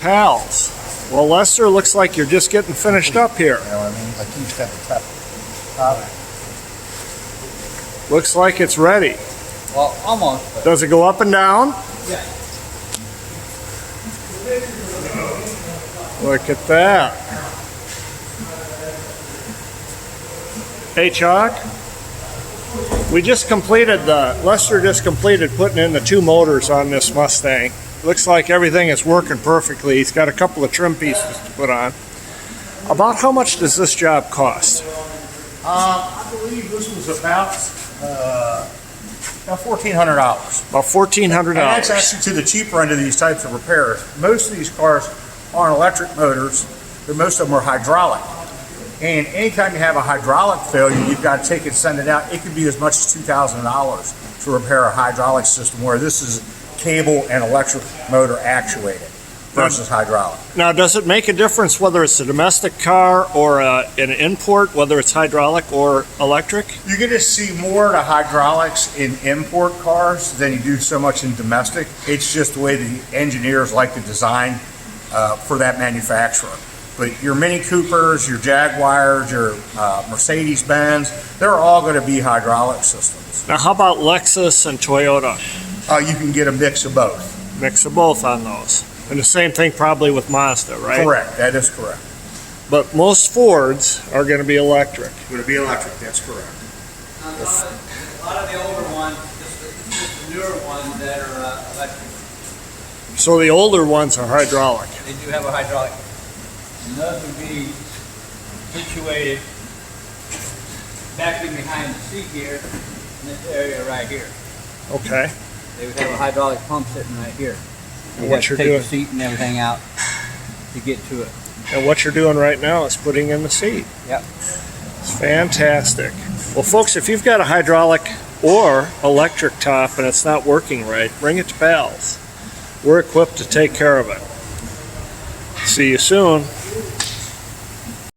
pals. Well, Lester, looks like you're just getting finished up here. You know what I mean? Like you used to have the top. Looks like it's ready. Well, almost. Does it go up and down? Yeah. Look at that. Hey, Chuck. Lester just completed putting in the 2 motors on this Mustang. Looks like everything is working perfectly. He's got a couple of trim pieces to put on. About how much does this job cost? I believe this was about $1,400. About $1,400. And that's actually to the cheaper end of these types of repairs. Most of these cars aren't electric motors, but most of them are hydraulic. And anytime you have a hydraulic failure, you've got to take it and send it out. It could be as much as $2,000 to repair a hydraulic system, where this is cable and electric motor actuated versus hydraulic. Now, does it make a difference whether it's a domestic car or an import, whether it's hydraulic or electric? You're going to see more of the hydraulics in import cars than you do so much in domestic. It's just the way the engineers like to design for that manufacturer. But your Mini Coopers, your Jaguars, your Mercedes-Benz, they're all going to be hydraulic systems. Now, how about Lexus and Toyota? You can get a mix of both. Mix of both on those. And the same thing probably with Mazda, right? Correct, that is correct. But most Fords are going to be electric. Going to be electric, that's correct. A lot of the older ones, just the newer ones that are electric. So the older ones are hydraulic. They do have a hydraulic. And those would be situated back in behind the seat here, in this area right here. Okay. They would have a hydraulic pump sitting right here. And You what have you're to take doing, the seat and everything out to get to it. and what you're doing right now is putting in the seat. Yep. It's fantastic. Well, folks, if you've got a hydraulic or electric top and it's not working right, bring it to Pals. We're equipped to take care of it. See you soon.